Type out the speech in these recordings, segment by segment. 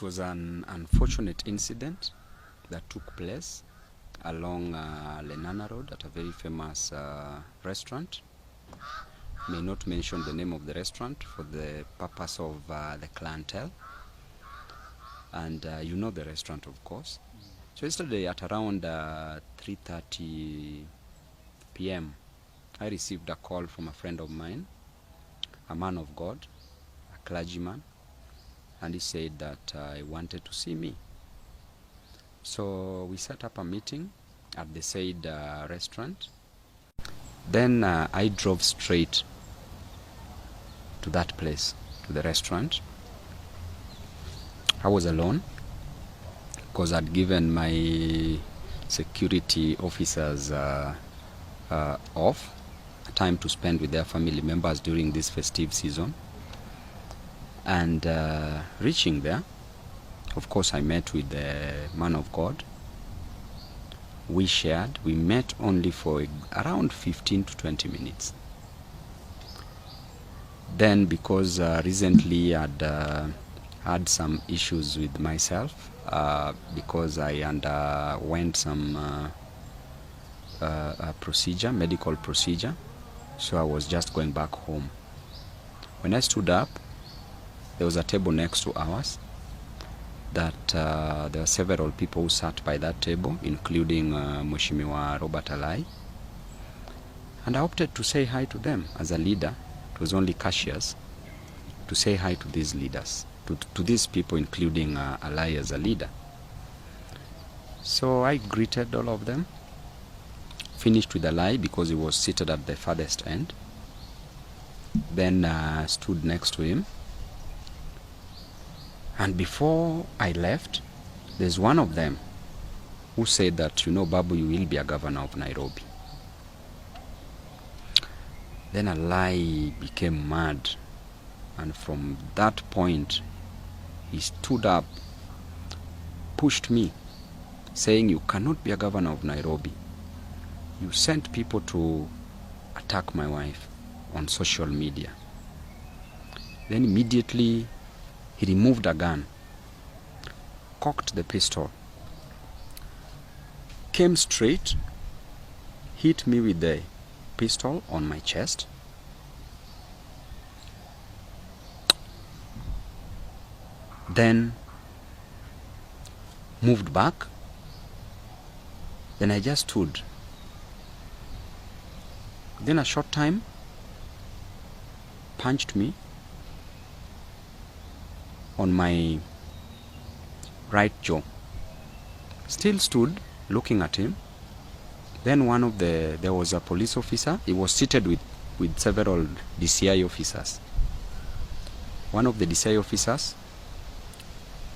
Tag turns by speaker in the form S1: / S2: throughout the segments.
S1: was an unfortunate incident that took place along Lenana Road at a very famous restaurant. May not mention the name of the restaurant for the purpose of the clientele. And you know the restaurant, of course. So yesterday at around 3:30 p.m., I received a call from a friend of mine, a man of God, a clergyman, and he said that he wanted to see me. So we set up a meeting at the said restaurant. Then I drove straight to that place, to the restaurant. I was alone because I'd given my security officers off, time to spend with their family members during this festive season. And reaching there, of course, I met with the man of God. We shared. We met only for around 15 to 20 minutes. Then, because recently I'd had some issues with myself, because I underwent some procedure, medical procedure, so I was just going back home. When I stood up, there was a table next to ours that there were several people who sat by that table, including Mheshimiwa Robert Alai. And I opted to say hi to them as a leader. It was only cashiers to say hi to these leaders, to these people, including Alai as a leader. So I greeted all of them, finished with Alai because he was seated at the farthest end. Then stood next to him. And before I left, there's one of them who said that, you know, Babu, you will be a governor of Nairobi. Then Alai became mad. And from that point, he stood up, pushed me, saying, you cannot be a governor of Nairobi. You sent people to attack my wife on social media. Then immediately, he removed a gun, cocked the pistol, came straight, hit me with the pistol on my chest. Then moved back. Then I just stood. Then a short time, punched me on my right jaw. Still stood looking at him. Then there was a police officer. He was seated with several DCI officers. One of the DCI officers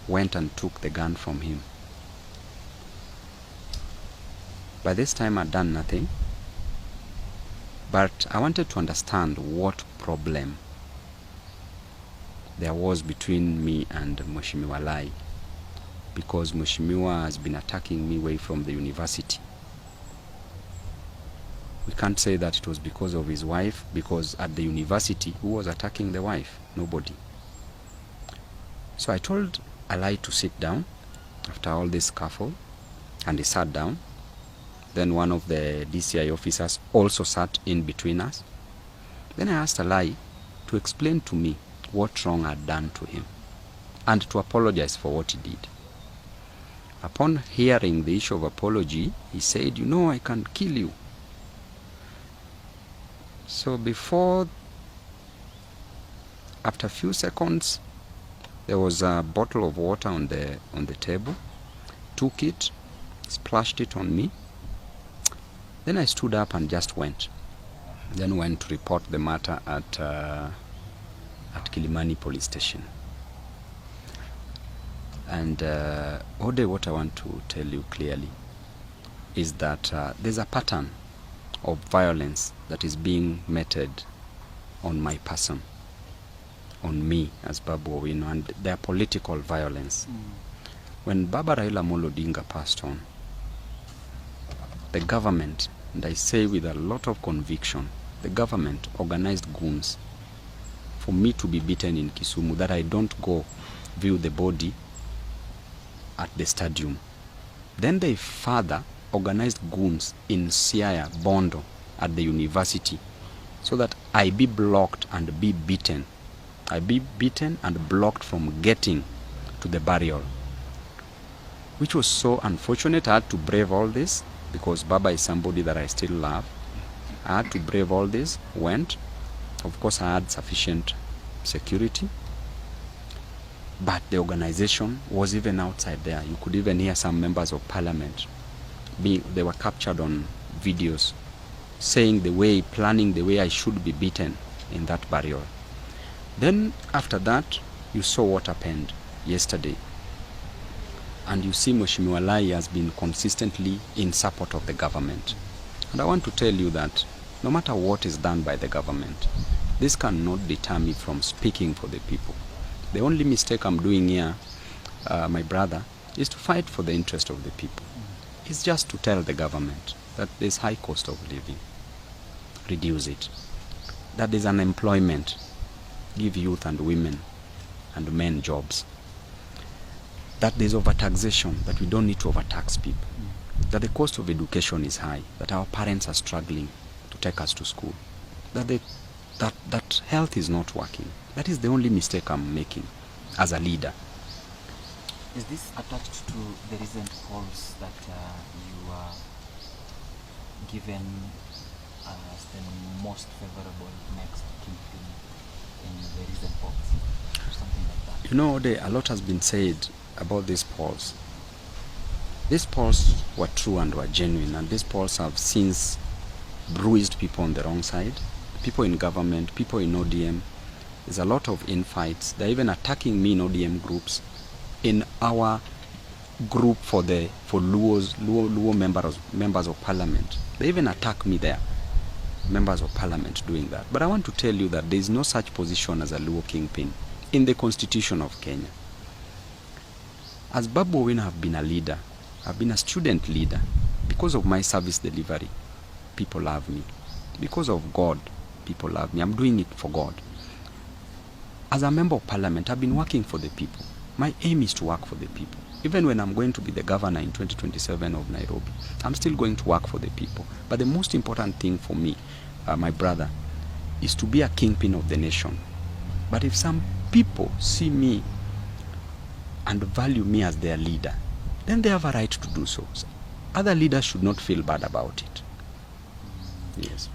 S1: went and took the gun from him. By this time I'd done nothing, but I wanted to understand what problem there was between me and Mheshimiwa Alai, because Mheshimiwa has been attacking me away from the university. We can't say that it was because of his wife, because at the university, who was attacking the wife? Nobody. So I told Alai to sit down after all this scuffle, and he sat down. Then one of the DCI officers also sat in between us. Then I asked Alai to explain to me what wrong I'd done to him and to apologize for what he did. Upon hearing the issue of apology, he said, you know, I can kill you. So after a few seconds, there was a bottle of water on the table. Took it, splashed it on me. Then I stood up and just went. Then went to report the matter at Kilimani police station. And Ode, what I want to tell you clearly is that there's a pattern of violence that is being meted on my person, on me as Babu Owino, and their political violence. When Baba Raila Amolo Odinga passed on, the government, and I say with a lot of conviction, the government organized goons for me to be beaten in Kisumu, that I don't go view the body at the stadium. Then they further organized goons in Siaya, Bondo, at the university, so that I be blocked and be beaten. I be beaten and blocked from getting to the burial, which was so unfortunate. I had to brave all this because Baba is somebody that I still love. I had to brave all this, went. Of course, I had sufficient security, but the organization was even outside there. You could even hear some members of parliament. They were captured on videos saying planning the way I should be beaten in that burial. Then after that, you saw what happened yesterday. And you see Mheshimiwa Lai has been consistently in support of the government. And I want to tell you that no matter what is done by the government, this cannot deter me from speaking for the people. The only mistake I'm doing here, my brother, is to fight for the interest of the people. It's just to tell the government that there's high cost of living, reduce it. That there's unemployment, give youth and women and men jobs. That there's overtaxation, that we don't need to overtax people. That the cost of education is high, that our parents are struggling to take us to school. That health is not working. That is the only mistake I'm making as a leader.
S2: Is this attached to the recent polls that you are given as the most favorable next kingpin in the recent polls, or something like that?
S1: You know, a lot has been said about these polls. These polls were true and were genuine, and these polls have since bruised people on the wrong side, people in government, people in ODM. There's a lot of infights. They're even attacking me in ODM groups. In our group for Luo members of parliament, they even attack me there, members of parliament doing that. But I want to tell you that there is no such position as a Luo kingpin in the constitution of Kenya. As Babu Owino, have been a leader, I've been a student leader. Because of my service delivery, people love me. Because of God, people love me. I'm doing it for God. As a member of parliament, I've been working for the people. My aim is to work for the people. Even when I'm going to be the governor in 2027 of Nairobi, I'm still going to work for the people. But the most important thing for me, my brother, is to be a kingpin of the nation. But if some people see me and value me as their leader, then they have a right to do so. Other leaders should not feel bad about it. Yes.